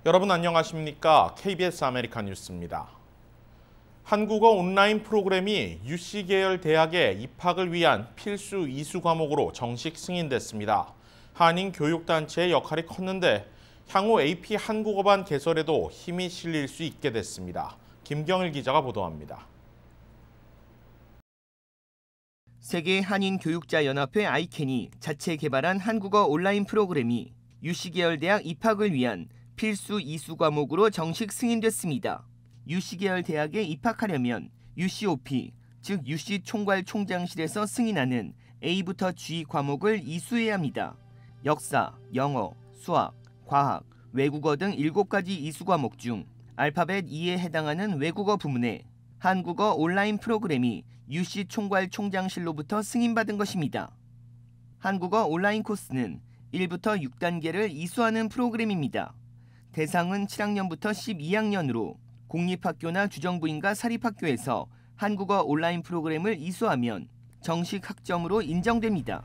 여러분 안녕하십니까? KBS 아메리칸 뉴스입니다. 한국어 온라인 프로그램이 UC 계열 대학에 입학을 위한 필수 이수 과목으로 정식 승인됐습니다. 한인 교육단체의 역할이 컸는데 향후 AP 한국어반 개설에도 힘이 실릴 수 있게 됐습니다. 김경일 기자가 보도합니다. 세계 한인 교육자 연합회 아이캔이 자체 개발한 한국어 온라인 프로그램이 UC 계열 대학 입학을 위한 필수 이수 과목으로 정식 승인됐습니다. UC 계열 대학에 입학하려면 UCOP, 즉 UC 총괄 총장실에서 승인하는 A부터 G 과목을 이수해야 합니다. 역사, 영어, 수학, 과학, 외국어 등 7가지 이수 과목 중 알파벳 E에 해당하는 외국어 부문에 한국어 온라인 프로그램이 UC 총괄 총장실로부터 승인받은 것입니다. 한국어 온라인 코스는 1부터 6단계를 이수하는 프로그램입니다. 대상은 7학년부터 12학년으로 공립학교나 주정부인가 사립학교에서 한국어 온라인 프로그램을 이수하면 정식 학점으로 인정됩니다.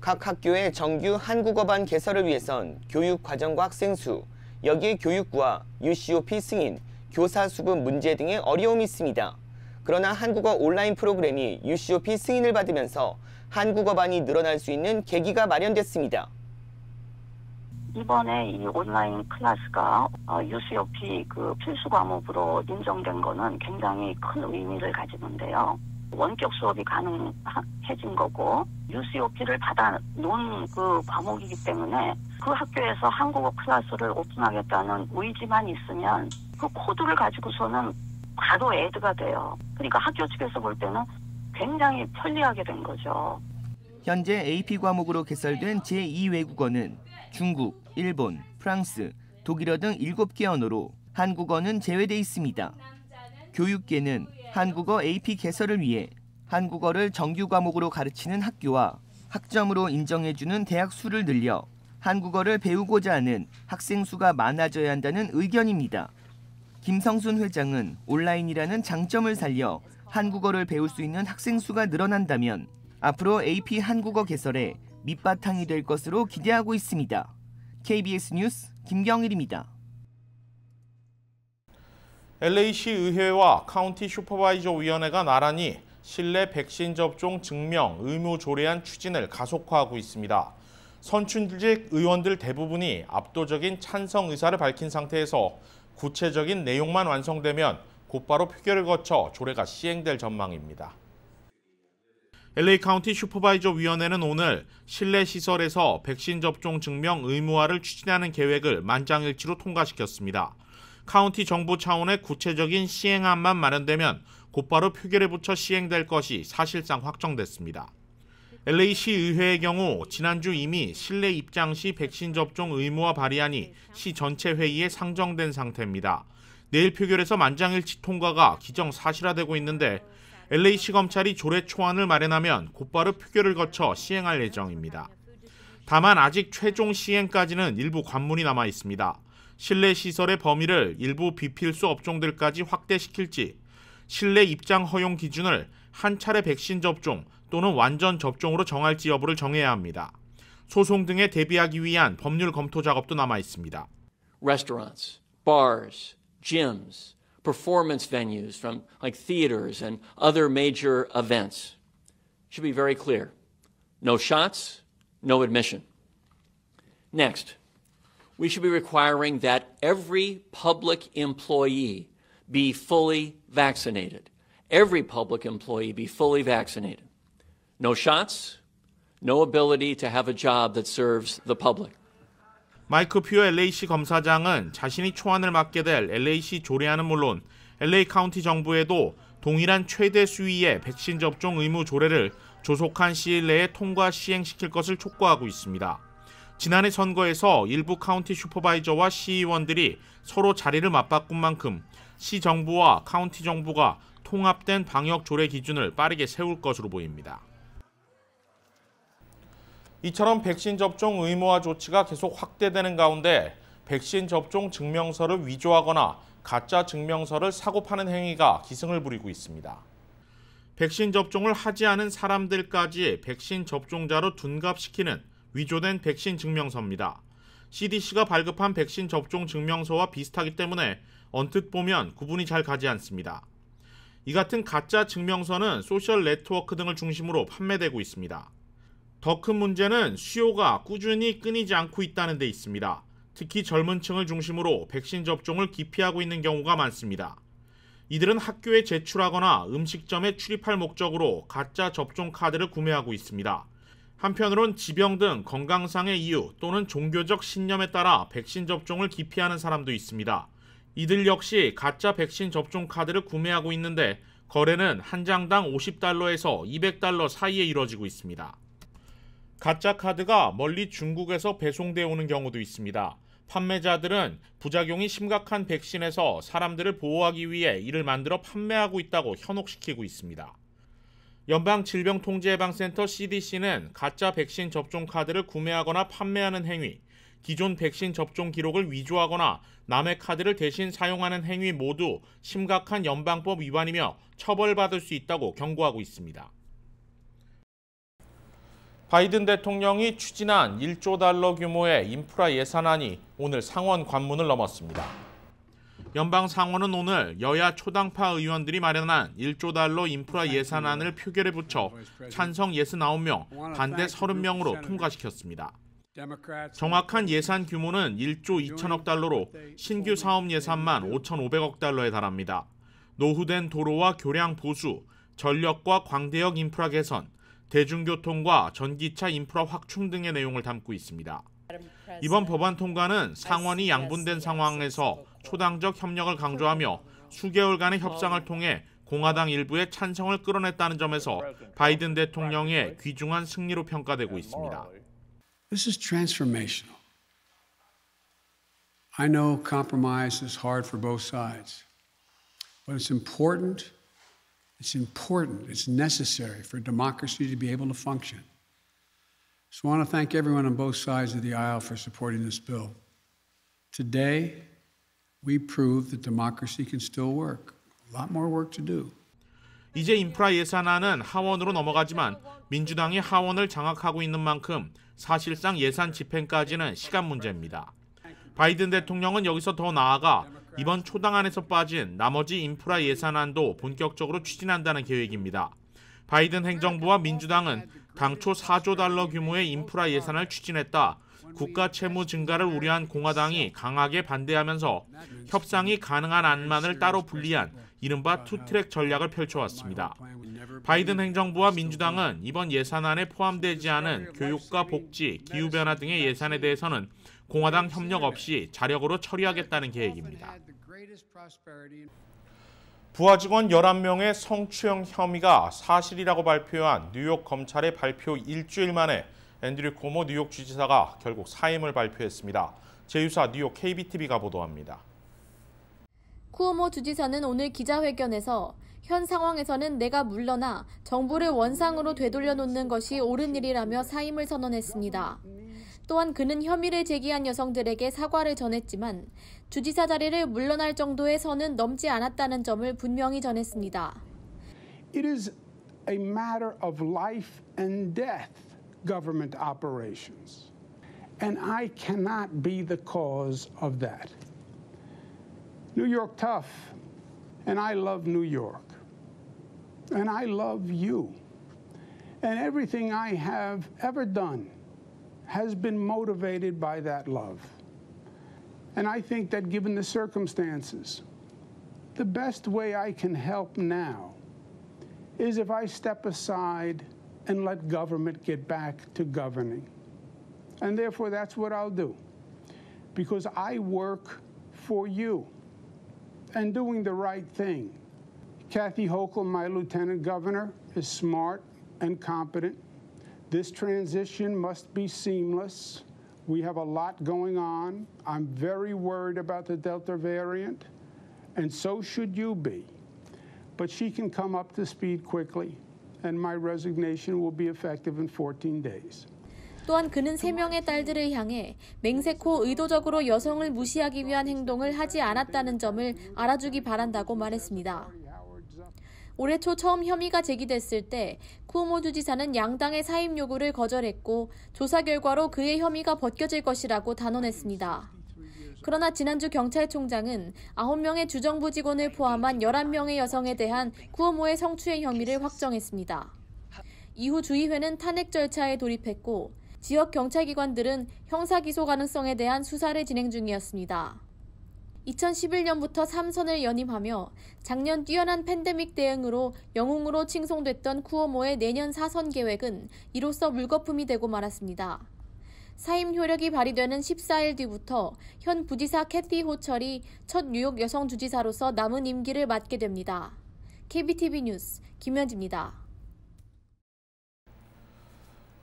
각 학교의 정규 한국어반 개설을 위해선 교육 과정과 학생 수, 여기에 교육부와 UCOP 승인, 교사 수급 문제 등의 어려움이 있습니다. 그러나 한국어 온라인 프로그램이 UCOP 승인을 받으면서 한국어반이 늘어날 수 있는 계기가 마련됐습니다. 이번에 이 온라인 클래스가 UCOP 필수 과목으로 인정된 거는 굉장히 큰 의미를 가지는데요. 원격 수업이 가능해진 거고 UCOP를 받아 놓은 과목이기 때문에 그 학교에서 한국어 클래스를 오픈하겠다는 의지만 있으면 그 코드를 가지고서는 바로 애드가 돼요. 그러니까 학교 측에서 볼 때는 굉장히 편리하게 된 거죠. 현재 AP 과목으로 개설된 제2외국어는 중국, 일본, 프랑스, 독일어 등 7개 언어로 한국어는 제외돼 있습니다. 교육계는 한국어 AP 개설을 위해 한국어를 정규 과목으로 가르치는 학교와 학점으로 인정해주는 대학 수를 늘려 한국어를 배우고자 하는 학생 수가 많아져야 한다는 의견입니다. 김성순 회장은 온라인이라는 장점을 살려 한국어를 배울 수 있는 학생 수가 늘어난다면 앞으로 AP 한국어 개설에 밑바탕이 될 것으로 기대하고 있습니다. KBS 뉴스 김경일입니다. LA시 의회와 카운티 슈퍼바이저 위원회가 나란히 실내 백신 접종 증명 의무 조례안 추진을 가속화하고 있습니다. 선출직 의원들 대부분이 압도적인 찬성 의사를 밝힌 상태에서 구체적인 내용만 완성되면 곧바로 표결을 거쳐 조례가 시행될 전망입니다. LA 카운티 슈퍼바이저 위원회는 오늘 실내 시설에서 백신 접종 증명 의무화를 추진하는 계획을 만장일치로 통과시켰습니다. 카운티 정부 차원의 구체적인 시행안만 마련되면 곧바로 표결에 붙여 시행될 것이 사실상 확정됐습니다. LA시 의회의 경우 지난주 이미 실내 입장 시 백신 접종 의무화 발의안이 시 전체 회의에 상정된 상태입니다. 내일 표결에서 만장일치 통과가 기정사실화되고 있는데 LA시 검찰이 조례 초안을 마련하면 곧바로 표결을 거쳐 시행할 예정입니다. 다만 아직 최종 시행까지는 일부 관문이 남아 있습니다. 실내 시설의 범위를 일부 비필수 업종들까지 확대시킬지, 실내 입장 허용 기준을 한 차례 백신 접종 또는 완전 접종으로 정할지 여부를 정해야 합니다. 소송 등에 대비하기 위한 법률 검토 작업도 남아 있습니다. Restaurants, bars, gyms, performance venues from like theaters and other major events should be very clear. No shots, no admission. Next, we should be requiring that every public employee be fully vaccinated. Every public employee be fully vaccinated. No shots, no ability to have a job that serves the public. 마이크 퓨어 LA시 검사장은 자신이 초안을 맡게 될 LA시 조례안은 물론 LA 카운티 정부에도 동일한 최대 수위의 백신 접종 의무 조례를 조속한 시일 내에 통과 시행시킬 것을 촉구하고 있습니다. 지난해 선거에서 일부 카운티 슈퍼바이저와 시의원들이 서로 자리를 맞바꾼 만큼 시 정부와 카운티 정부가 통합된 방역 조례 기준을 빠르게 세울 것으로 보입니다. 이처럼 백신 접종 의무화 조치가 계속 확대되는 가운데 백신 접종 증명서를 위조하거나 가짜 증명서를 사고 파는 행위가 기승을 부리고 있습니다. 백신 접종을 하지 않은 사람들까지 백신 접종자로 둔갑시키는 위조된 백신 증명서입니다. CDC가 발급한 백신 접종 증명서와 비슷하기 때문에 언뜻 보면 구분이 잘 가지 않습니다. 이 같은 가짜 증명서는 소셜 네트워크 등을 중심으로 판매되고 있습니다. 더 큰 문제는 수요가 꾸준히 끊이지 않고 있다는 데 있습니다. 특히 젊은 층을 중심으로 백신 접종을 기피하고 있는 경우가 많습니다. 이들은 학교에 제출하거나 음식점에 출입할 목적으로 가짜 접종 카드를 구매하고 있습니다. 한편으론 지병 등 건강상의 이유 또는 종교적 신념에 따라 백신 접종을 기피하는 사람도 있습니다. 이들 역시 가짜 백신 접종 카드를 구매하고 있는데 거래는 한 장당 $50에서 $200 사이에 이루어지고 있습니다. 가짜 카드가 멀리 중국에서 배송되어 오는 경우도 있습니다. 판매자들은 부작용이 심각한 백신에서 사람들을 보호하기 위해 이를 만들어 판매하고 있다고 현혹시키고 있습니다. 연방질병통제예방센터 CDC는 가짜 백신 접종 카드를 구매하거나 판매하는 행위, 기존 백신 접종 기록을 위조하거나 남의 카드를 대신 사용하는 행위 모두 심각한 연방법 위반이며 처벌받을 수 있다고 경고하고 있습니다. 바이든 대통령이 추진한 $1조 규모의 인프라 예산안이 오늘 상원 관문을 넘었습니다. 연방 상원은 오늘 여야 초당파 의원들이 마련한 $1조 인프라 예산안을 표결에 붙여 찬성 69명, 반대 30명으로 통과시켰습니다. 정확한 예산 규모는 $1조 2천억 달러로 신규 사업 예산만 $5,500억 달러에 달합니다. 노후된 도로와 교량 보수, 전력과 광대역 인프라 개선, 대중교통과 전기차 인프라 확충 등의 내용을 담고 있습니다. 이번 법안 통과는 상원이 양분된 상황에서 초당적 협력을 강조하며 수개월간의 협상을 통해 공화당 일부의 찬성을 끌어냈다는 점에서 바이든 대통령의 귀중한 승리로 평가되고 있습니다. This is transformational. I know compromise is hard for both sides, but it's important. It's necessary for democracy to be able to function. So I want to thank everyone on both sides of the aisle for supporting this bill. Today, we proved that democracy can still work. A lot more work to do. 이제 인프라 예산안은 하원으로 넘어가지만 민주당이 하원을 장악하고 있는 만큼 사실상 예산 집행까지는 시간 문제입니다. 바이든 대통령은 여기서 더 나아가 이번 초당안에서 빠진 나머지 인프라 예산안도 본격적으로 추진한다는 계획입니다. 바이든 행정부와 민주당은 당초 $4조 규모의 인프라 예산을 추진했다. 국가 채무 증가를 우려한 공화당이 강하게 반대하면서 협상이 가능한 안만을 따로 분리한 이른바 투트랙 전략을 펼쳐왔습니다. 바이든 행정부와 민주당은 이번 예산안에 포함되지 않은 교육과 복지, 기후변화 등의 예산에 대해서는 공화당 협력 없이 자력으로 처리하겠다는 계획입니다. 부하 직원 11명의 성추행 혐의가 사실이라고 발표한 뉴욕 검찰의 발표 일주일 만에 앤드류 코모 뉴욕 주지사가 결국 사임을 발표했습니다. 제휴사 뉴욕 KBTV가 보도합니다. 쿠오모 주지사는 오늘 기자회견에서 현 상황에서는 내가 물러나 정부를 원상으로 되돌려 놓는 것이 옳은 일이라며 사임을 선언했습니다. 또한 그는 혐의를 제기한 여성들에게 사과를 전했지만 주지사 자리를 물러날 정도의 선은 넘지 않았다는 점을 분명히 전했습니다. It is a matter of life and death, government operations. And I cannot be the cause of that. New York tough, and I love New York. And I love you. And everything I have ever done has been motivated by that love. And I think that given the circumstances, the best way I can help now is if I step aside and let government get back to governing. And therefore, that's what I'll do. Because I work for you and doing the right thing. Kathy Hochul, my lieutenant governor, is smart and competent. This transition must be seamless. We have a lot going on. I'm very worried about the Delta variant, and so should you be. But she can come up to speed quickly, and my resignation will be effective in 14 days. 또한 그는 3명의 딸들을 향해 맹세코 의도적으로 여성을 무시하기 위한 행동을 하지 않았다는 점을 알아주기 바란다고 말했습니다. 올해 초 처음 혐의가 제기됐을 때 쿠오모 주지사는 양당의 사임 요구를 거절했고 조사 결과로 그의 혐의가 벗겨질 것이라고 단언했습니다. 그러나 지난주 경찰총장은 9명의 주정부 직원을 포함한 11명의 여성에 대한 쿠오모의 성추행 혐의를 확정했습니다. 이후 주의회는 탄핵 절차에 돌입했고 지역 경찰기관들은 형사기소 가능성에 대한 수사를 진행 중이었습니다. 2011년부터 3선을 연임하며 작년 뛰어난 팬데믹 대응으로 영웅으로 칭송됐던 쿠오모의 내년 4선 계획은 이로써 물거품이 되고 말았습니다. 사임 효력이 발휘되는 14일 뒤부터 현 부지사 캐티 호철이 첫 뉴욕 여성 주지사로서 남은 임기를 맡게 됩니다. KBTV 뉴스 김현지입니다.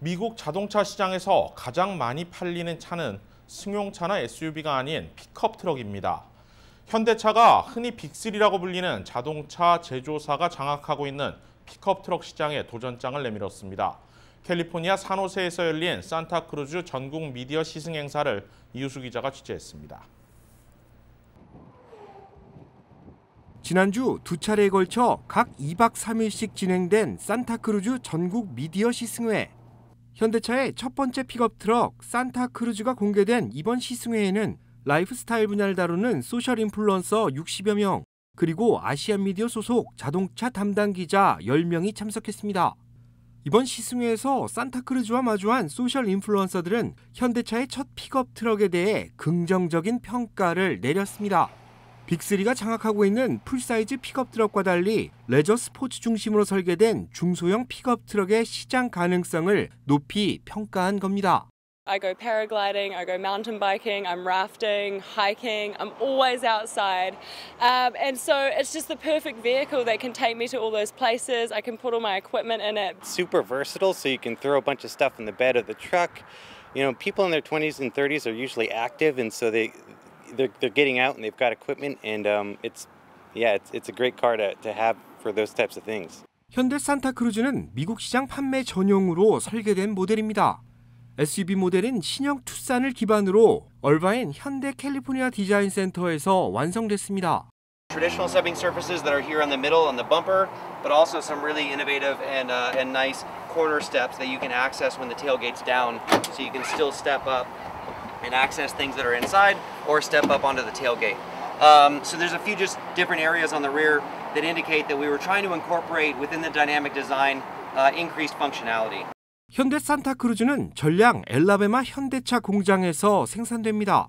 미국 자동차 시장에서 가장 많이 팔리는 차는 승용차나 SUV가 아닌 픽업 트럭입니다. 현대차가 흔히 빅3라고 불리는 자동차 제조사가 장악하고 있는 픽업 트럭 시장에 도전장을 내밀었습니다. 캘리포니아 산호세에서 열린 산타크루즈 전국 미디어 시승 행사를 이우수 기자가 취재했습니다. 지난주 두 차례에 걸쳐 각 2박 3일씩 진행된 산타크루즈 전국 미디어 시승회. 현대차의 첫 번째 픽업 트럭 산타크루즈가 공개된 이번 시승회에는 라이프스타일 분야를 다루는 소셜 인플루언서 60여 명, 그리고 아시안 미디어 소속 자동차 담당 기자 10명이 참석했습니다. 이번 시승회에서 산타크루즈와 마주한 소셜 인플루언서들은 현대차의 첫 픽업 트럭에 대해 긍정적인 평가를 내렸습니다. 빅3가 장악하고 있는 풀사이즈 픽업 트럭과 달리 레저 스포츠 중심으로 설계된 중소형 픽업 트럭의 시장 가능성을 높이 평가한 겁니다. I go paragliding, I go mountain biking, I'm rafting, hiking, I'm always outside. And so it's just the perfect vehicle that can take me to all those places. I can put all my equipment in it. Super versatile, so you can throw a bunch of stuff in the bed of the truck. You know, people in their 20s and 30s are usually active, and so they're getting out and they've got equipment, and it's a great car to have for those types of things. 현대 산타크루즈는 미국 시장 판매 전용으로 설계된 모델입니다. SUV 모델은 신형 투싼을 기반으로 얼바인 현대 캘리포니아 디자인 센터에서 완성됐습니다. Traditional stepping surfaces that are here on the middle on the bumper, but also some really innovative and nice corner steps that you can access when the tailgate's down, so you can still step up and access things that are inside or step up onto the tailgate. So there's a few just different areas on the rear that indicate that we were trying to incorporate within the dynamic design increased functionality. 현대 산타크루즈는 전량 엘라베마 현대차 공장에서 생산됩니다.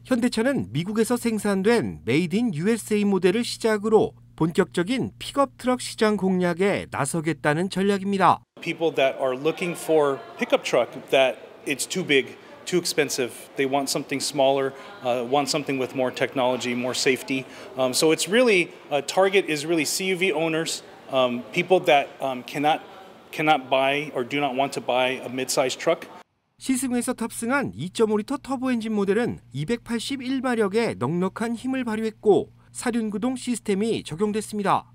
현대차는 미국에서 생산된 메이드 인 USA 모델을 시작으로 본격적인 픽업 트럭 시장 공략에 나서겠다는 전략입니다. People that are looking for pickup truck that it's too big, too expensive. They want something smaller, want something with more technology, more safety. So it's really target is really CUV owners, people that cannot buy or do not want to buy a mid-sized truck. 시승에서 탑승한 2.5리터 터보 엔진 모델은 281마력의 넉넉한 힘을 발휘했고 사륜구동 시스템이 적용됐습니다.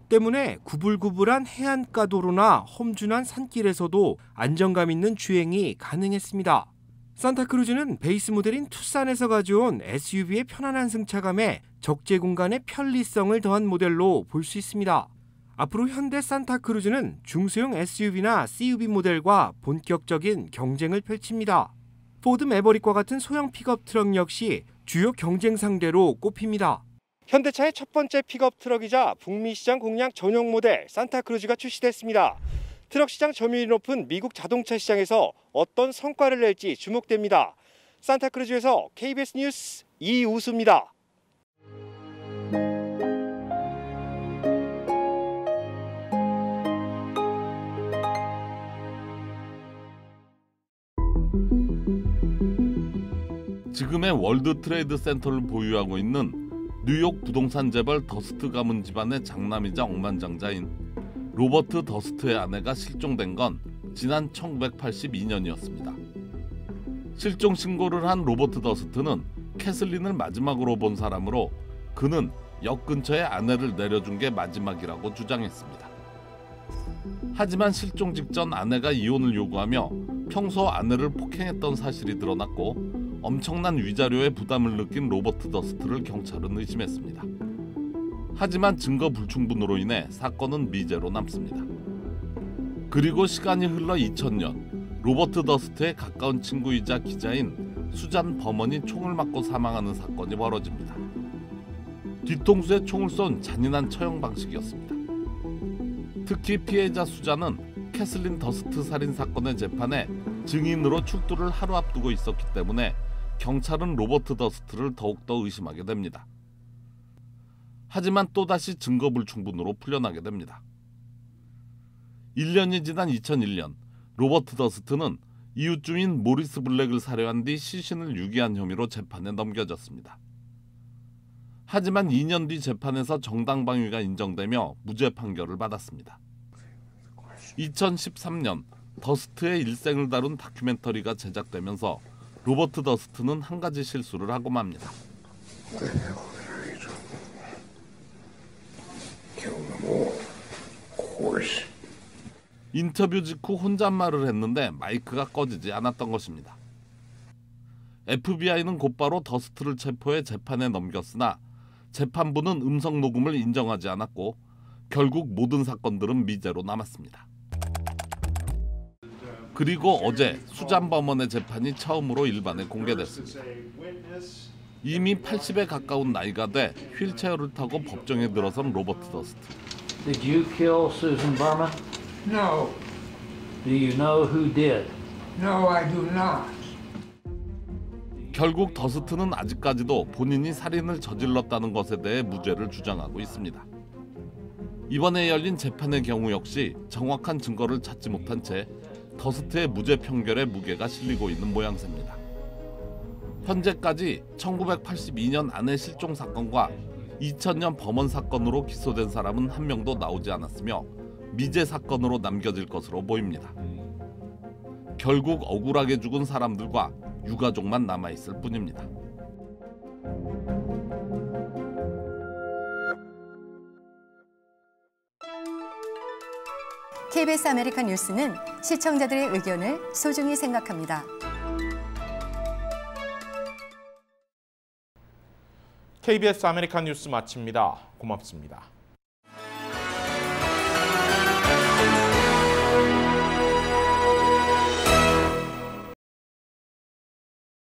때문에 구불구불한 해안가 도로나 험준한 산길에서도 안정감 있는 주행이 가능했습니다. 산타크루즈는 베이스 모델인 투싼에서 가져온 SUV의 편안한 승차감에 적재 공간의 편리성을 더한 모델로 볼 수 있습니다. 앞으로 현대 산타크루즈는 중소형 SUV나 CUV 모델과 본격적인 경쟁을 펼칩니다. 포드 매버릭과 같은 소형 픽업 트럭 역시 주요 경쟁 상대로 꼽힙니다. 현대차의 첫 번째 픽업 트럭이자 북미 시장 공략 전용 모델 산타크루즈가 출시됐습니다. 트럭 시장 점유율이 높은 미국 자동차 시장에서 어떤 성과를 낼지 주목됩니다. 산타크루즈에서 KBS 뉴스 이우수입니다. 지금의 월드 트레이드 센터를 보유하고 있는 뉴욕 부동산 재벌 더스트 가문 집안의 장남이자 억만장자인 로버트 더스트의 아내가 실종된 건 지난 1982년이었습니다. 실종 신고를 한 로버트 더스트는 캐슬린을 마지막으로 본 사람으로 그는 역 근처에 아내를 내려준 게 마지막이라고 주장했습니다. 하지만 실종 직전 아내가 이혼을 요구하며 평소 아내를 폭행했던 사실이 드러났고 엄청난 위자료의 부담을 느낀 로버트 더스트를 경찰은 의심했습니다. 하지만 증거 불충분으로 인해 사건은 미제로 남습니다. 그리고 시간이 흘러 2000년 로버트 더스트의 가까운 친구이자 기자인 수잔 버먼이 총을 맞고 사망하는 사건이 벌어집니다. 뒤통수에 총을 쏜 잔인한 처형 방식이었습니다. 특히 피해자 수잔은 캐슬린 더스트 살인 사건의 재판에 증인으로 출두를 하루 앞두고 있었기 때문에 경찰은 로버트 더스트를 더욱더 의심하게 됩니다. 하지만 또다시 증거 불충분으로 풀려나게 됩니다. 1년이 지난 2001년 로버트 더스트는 이웃 주민 모리스 블랙을 살해한 뒤 시신을 유기한 혐의로 재판에 넘겨졌습니다. 하지만 2년 뒤 재판에서 정당방위가 인정되며 무죄 판결을 받았습니다. 2013년 더스트의 일생을 다룬 다큐멘터리가 제작되면서 로버트 더스트는 한 가지 실수를 하고 맙니다. 인터뷰 직후 혼잣말을 했는데 마이크가 꺼지지 않았던 것입니다. FBI는 곧바로 더스트를 체포해 재판에 넘겼으나 재판부는 음성 녹음을 인정하지 않았고 결국 모든 사건들은 미제로 남았습니다. 그리고 어제 수잔 버먼의 재판이 처음으로 일반에 공개됐습니다. 이미 80에 가까운 나이가 돼 휠체어를 타고 법정에 들어선 로버트 더스트. Did you kill Susan Berman? No. Do you know who did? No, I do not. 결국 더스트는 아직까지도 본인이 살인을 저질렀다는 것에 대해 무죄를 주장하고 있습니다. 이번에 열린 재판의 경우 역시 정확한 증거를 찾지 못한 채 더스트의 무죄 판결에 무게가 실리고 있는 모양새입니다. 현재까지 1982년 아내 실종 사건과 2000년 범언 사건으로 기소된 사람은 한 명도 나오지 않았으며 미제 사건으로 남겨질 것으로 보입니다. 결국 억울하게 죽은 사람들과 유가족만 남아있을 뿐입니다. KBS 아메리칸 뉴스는 시청자들의 의견을 소중히 생각합니다. KBS 아메리칸 뉴스 마칩니다. 고맙습니다.